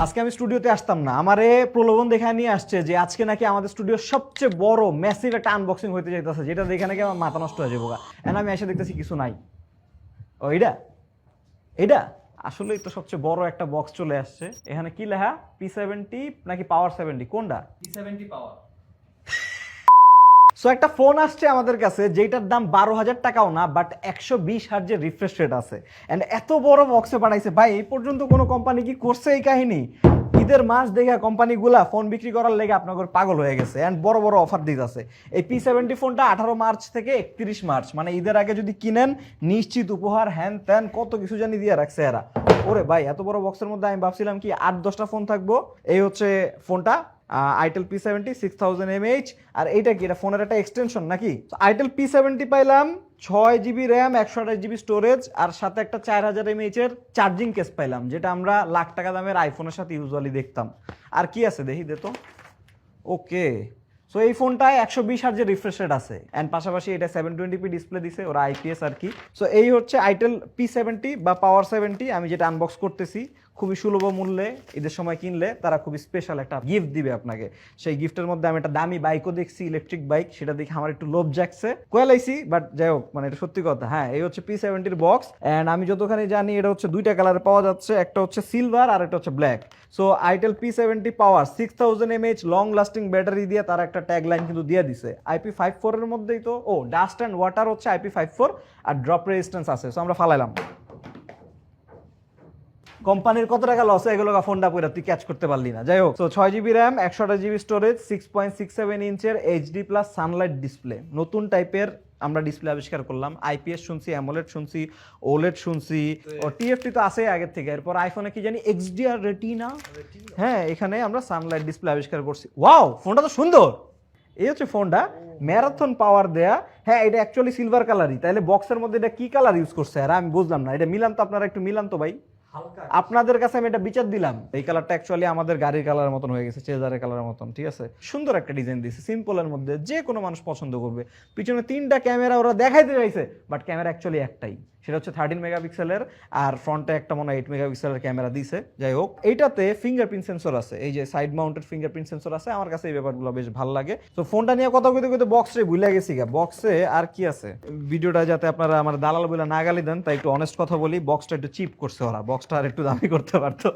আজকে আমি স্টুডিওতে আসতাম না, আমারে প্রলোভন দেখায় নিয়ে আসছে যে আজকে নাকি আমাদের স্টুডিওর সবচেয়ে বড় ম্যাসিভ একটা আনবক্সিং হইতে যাইতেছে, যেটা দেখে নাকি আমার মাথা নষ্ট হয়ে যাবো। এন্ড আমি এসে দেখতেছি কিছু নাই। ও এইটা এইটা আসলেই তো সবচেয়ে বড় একটা বক্স চলে আসছে। এখানে কি লেখা, P70 নাকি পাওয়ার 70, কোনটা? P70 পাওয়ার। সো একটা ফোন আসছে আমাদের কাছে যেটার দাম 12,000 টাকাও না, বাট 120 হার্জের রিফ্রেশ রেট আছে। এন্ড এত বড় বক্সে বানাইছে ভাই, এই পর্যন্ত কোনো কোম্পানি কি করছে এই কাহিনী? ঈদের মাস দেখে কোম্পানিগুলা ফোন বিক্রি করার লেগে আপনাদের পাগল হয়ে গেছে এন্ড বড় বড় অফার দিতেছে। এই P70 ফোনটা 18 মার্চ থেকে 31 মার্চ, মানে ঈদের আগে যদি কিনেন নিশ্চিত উপহার হ্যান ত্যান কত কিছু জানি দিয়ে রাখছে এরা। ওরে ভাই, এত বড় বক্সের মধ্যে আমি ভাবছিলাম কি 8-10টা ফোন থাকবো। এই হচ্ছে ফোনটা, আইটেল P70 6000 mAh। আর এইটা কি, এটা ফোনের একটা এক্সটেনশন নাকি? আইটেল P70 পাইলাম 6GB র্যাম, 128GB স্টোরেজ, আর সাথে একটা 4000 mAh এর চার্জিং কেস পাইলাম, যেটা আমরা লাখ টাকা দামের আইফোনের সাথে ইউজুয়ালি দেখতাম। আর কি আছে দেখি দে তো। ওকে, সো এই ফোনটায় 120 হার্জের রিফ্রেশ রেট আছে এন্ড পাশাপাশি এটা 720p ডিসপ্লে দিছে, ওরা আইপিএস আর কি। সো এই হচ্ছে আইটেল P70 বা পাওয়ার 70। আমি যেটা আনবক্স করতেছি খুবই সুলভ মূল্যে, ঈদের সময় কিনলে তারা খুবই স্পেশাল একটা গিফট দিবে আপনাকে। সেই গিফটের মধ্যে আমি একটা দামি বাইকও দেখছি, ইলেকট্রিক বাইক, সেটা দেখে আমার একটু লোভ জাগছে, কোয়ালাইছি, বাট যাই হোক, মানে এটা সত্যি কথা। হ্যাঁ, এই হচ্ছে P70 বক্স এন্ড আমি যতখানি জানি এটা হচ্ছে দুইটা কালারে পাওয়া যাচ্ছে, একটা হচ্ছে সিলভার আর একটা হচ্ছে ব্ল্যাক। সো আইটেল P70 পাওয়ার 6000 mAh লং লাস্টিং ব্যাটারি দিয়ে তারা একটা ট্যাগ লাইন কিন্তু দিয়ে দিছে। IP54 এর মধ্যেই তো, ও ডাস্ট অ্যান্ড ওয়াটার হচ্ছে IP54, আর ড্রপ রেজিস্ট্যান্স আছে। সো আমরা ফালাইলাম। কোম্পানির কত টাকা লস হয়ে গেল ফোনটা পরে তুই ক্যাচ করতে পারলি না। যাই হোক, তো 6GB RAM, 128GB storage, 6.67 ইঞ্চের HD plus Sunlight display, নতুন টাইপের আমরা ডিসপ্লে আবিষ্কার করলাম। আইপিএস শুনছি, অ্যামোলেড শুনছি, ওলেড শুনছি, ও টিএফটি তো আছে আগের থেকে। এরপর আইফোনে কি জানি XDR রেটিনা। হ্যাঁ, এখানে আমরা সানলাইট ডিসপ্লে আবিষ্কার করছি। ওয়াও, ফোনটা তো সুন্দর। এই হচ্ছে ফোনটা, ম্যারাথন পাওয়ার দেয়া। হ্যাঁ, এটা অ্যাকচুয়ালি সিলভার কালারই, তাহলে বক্সের মধ্যে এটা কি কালার ইউজ করছে আর আমি বুঝলাম না। এটা মিলান তো, আপনারা একটু মিলান তো ভাই। আপনাদের কাছে আমি এটা বিচার দিলাম, এই কালারটা অ্যাকচুয়ালি আমাদের গাড়ির কালারের মতন হয়ে গেছে, চেজারের কালারের মতন। ঠিক আছে, সুন্দর একটা ডিজাইন দিয়েছে, সিম্পলের মধ্যে যে কোনো মানুষ পছন্দ করবে। পিছনে 3টা ক্যামেরা ওরা দেখাইতে চাইছে, বাট ক্যামেরা অ্যাকচুয়ালি একটাই, সেটা হচ্ছে 13 মেগাপিক্সেলের, আর ফ্রন্টে একটা মনে হয় 8 মেগাপিক্সেলের ক্যামেরা দিছে। যাই হোক, এইটাতে ফিঙ্গারপ্রিন্ট সেন্সর আছে, এই যে সাইড মাউন্টেড ফিঙ্গারপ্রিন্ট সেন্সর আছে। আমার কাছে এই ব্যাপারগুলো বেশ ভালো লাগে। তো ফোনটা নিয়ে কথা কইতে কইতে বক্সে ভুলে গেছি গা। বক্সে আর কি আছে, ভিডিওটা যাতে আপনারা আমার দালাল বলে না গালি দেন, তাই একটু অনেস্ট কথা বলি, বক্সটা একটু চিপ করছে ওরা, বক্সটা আর একটু দামি করতে পারতো।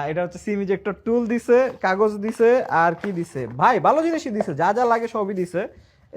এটা হচ্ছে সিম ইজেক্টর টুল দিছে, কাগজ দিছে, আর কি দিছে ভাই, ভালো জিনিসই দিছে, যা যা লাগে সবই দিছে।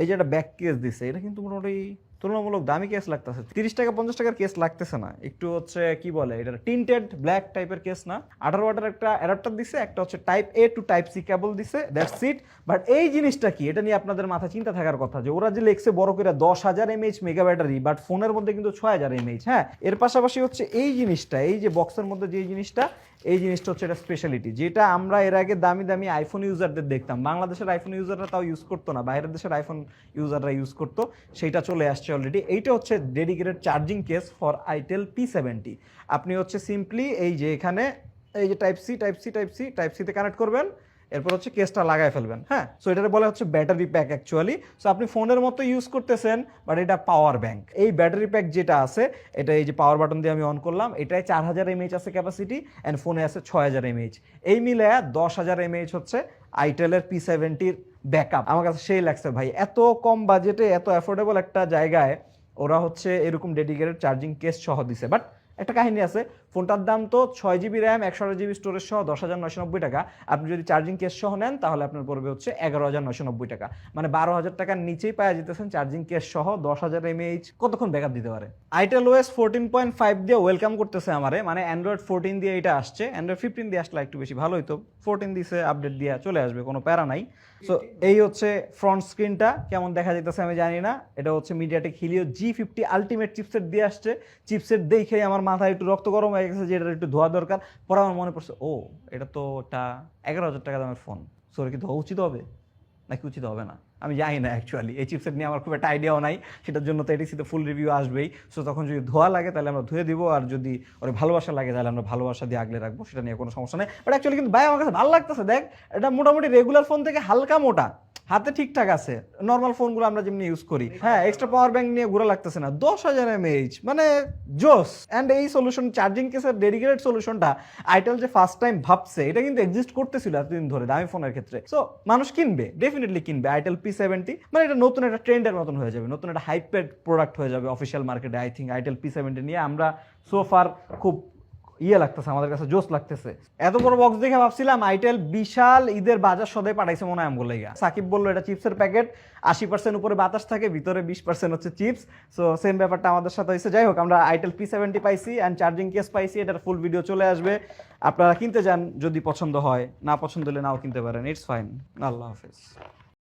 এই যে একটা ব্যাক কেস দিছে, এটা কিন্তু মোটামুটি তুলনামূলক দামি কেস লাগতেছে, 30 টাকা 50 টাকার কেস লাগতেছে না। একটু হচ্ছে কি বলে, এটা টিন্টেড ব্ল্যাক টাইপের কেস না। 18 ওয়াটের একটা অ্যাডাপ্টার দিছে, একটা হচ্ছে type A to type C cable দিছে, দ্যাটস ইট। বাট এই জিনিসটা কি, এটা নিয়ে আপনাদের মাথায় চিন্তা থাকার কথা যে ওরা যে লেখছে বড় করে 10,000 mAh মেগা ব্যাটারি, বাট ফোনের মধ্যে কিন্তু 6000 mAh। হ্যাঁ, এর পাশাপাশি হচ্ছে এই জিনিসটা, এই যে বক্সের মধ্যে যে জিনিসটা, এই জিনিসটা হচ্ছে এটা স্পেশালিটি, যেটা আমরা এর আগে দামি দামি আইফোন ইউজারদের দেখতাম, বাংলাদেশের আইফোন ইউজাররা তাও ইউজ করতো না, বাইরের দেশের আইফোন ইউজাররা ইউজ করতো, সেইটা চলে আসছে অলরেডি। এইটা হচ্ছে dedicated charging case for itel P70। আপনি হচ্ছে সিম্পলি এই যে এখানে এই যে টাইপ সি তে কানেক্ট করবেন, এরপর হচ্ছে কেসটা লাগায় ফেলবেন। হ্যাঁ, সো এটার বলে হচ্ছে ব্যাটারি প্যাক অ্যাকচুয়ালি। সো আপনি ফোনের মতো ইউজ করতেছেন, বাট এটা পাওয়ার ব্যাংক। এই ব্যাটারি প্যাক যেটা আছে, এটা এই যে পাওয়ার বাটন দিয়ে আমি অন করলাম, এটায় 4000 mAh আছে ক্যাপাসিটি অ্যান্ড ফোনে আছে 6000 mAh। এই মিলে 10,000 mAh হচ্ছে আইটেলের P70-র ব্যাকআপ। আমার কাছে সেই লাগছে ভাই, এত কম বাজেটে এত অ্যাফোর্ডেবল একটা জায়গায় ওরা হচ্ছে এরকম ডেডিকেটেড চার্জিং কেস সহ দিছে। বাট একটা কাহিনী আছে, ফোনটার দাম তো 6GB র্যাম, 128GB স্টোরেজ সহ 10,990 টাকা। আপনি যদি চার্জিং কেস সহ নেন তাহলে আপনার পড়বে হচ্ছে 11,990 টাকা, মানে 12,000 টাকার নিচেই পাওয়া যেতেছেন চার্জিং কেস সহ 10,000 mAh। কতক্ষণ ব্যাকআপ দিতে পারে? আইটেল OS 14.5 দিয়ে ওয়েলকাম করতেছে আমারে, মানে অ্যান্ড্রয়েড 14 দিয়ে এটা আসছে, অ্যান্ড্রয়েড 15 দিয়ে আসলে একটু বেশি ভালো হতো। 14 দিছে, আপডেট দিয়ে চলে আসবে, কোনো প্যারা নাই। সো এই হচ্ছে ফ্রন্ট স্ক্রিনটা, কেমন দেখা যেতেছে আমি জানি না। এটা হচ্ছে MediaTek Helio G50 ultimate chipset দিয়ে আসছে। চিপসেট দেখেই আমার মাথায় একটু রক্ত গরম হয়ে গেছে যে এটার একটু ধোয়া দরকার। পরে আমার মনে পড়ছে, ও এটা তো একটা 11,000 টাকা দামের ফোন, সো কি ধোয়া উচিত হবে নাকি উচিত হবে না আমি জানি না। অ্যাকচুয়ালি এই চিপসেট নিয়ে আমার খুব একটা আইডিয়াও নাই, সেটার জন্য তো এটিসিতে ফুল রিভিউ আসবেই। সো তখন যদি ধোয়া লাগে তাহলে আমরা ধুয়ে দিব, আর যদি ওর ভালোবাসা লাগে তাহলে আমরা ভালোবাসা দিয়ে আগলে রাখবো, সেটা নিয়ে কোনো সমস্যা নেই। বাট অ্যাকচুয়ালি কিন্তু ভাই আমার কাছে ভালো লাগতেছে, দেখ এটা মোটামুটি রেগুলার ফোন থেকে হালকা মোটা, হাতে ঠিকঠাক আছে, নর্মাল ফোনগুলো আমরা যেমনি ইউজ করি। হ্যাঁ, এক্সট্রা পাওয়ার ব্যাংক নিয়ে ঘোরা লাগতেছে না, 10,000 mAh, মানে জোস। অ্যান্ড এই সলিউশন, চার্জিং কেসের ডেডিকেটেড সলিউশনটা আইটেল যে ফার্স্ট টাইম ভাবছে, এটা কিন্তু এক্সিস্ট করতেছিল এতদিন ধরে দামি ফোনের ক্ষেত্রে। সো মানুষ কিনবে, ডেফিনেটলি কিনবে আইটেল P70। মানে এটা নতুন একটা ট্রেন্ডের মতন হয়ে যাবে, নতুন একটা হাইপেড প্রোডাক্ট হয়ে যাবে অফিসিয়াল মার্কেটে। আই থিঙ্ক আইটেল P70 নিয়ে আমরা সোফার খুব লাগতেছে, আমাদের কাছে জোস লাগতেছে। এত বড় বক্স দেখে ভাবছিলাম আইটেল বিশাল ঈদের বাজার সদাই পাঠাইছে মনে হয় আমগুলো। সাকিব বললো এটা চিপসের প্যাকেট, 80% উপরে বাতাস থাকে, ভিতরে 20% হচ্ছে চিপস। সো সেম ব্যাপারটা আমাদের সাথে হয়েছে। যাই হোক, আমরা আইটেল P70 পাইছি অ্যান্ড চার্জিং কেস পাইছি, এটার ফুল ভিডিও চলে আসবে। আপনারা কিনতে যান, যদি পছন্দ হয়, না পছন্দ হলে নাও কিনতে পারেন, ইটস ফাইন। আল্লাহ হাফেজ।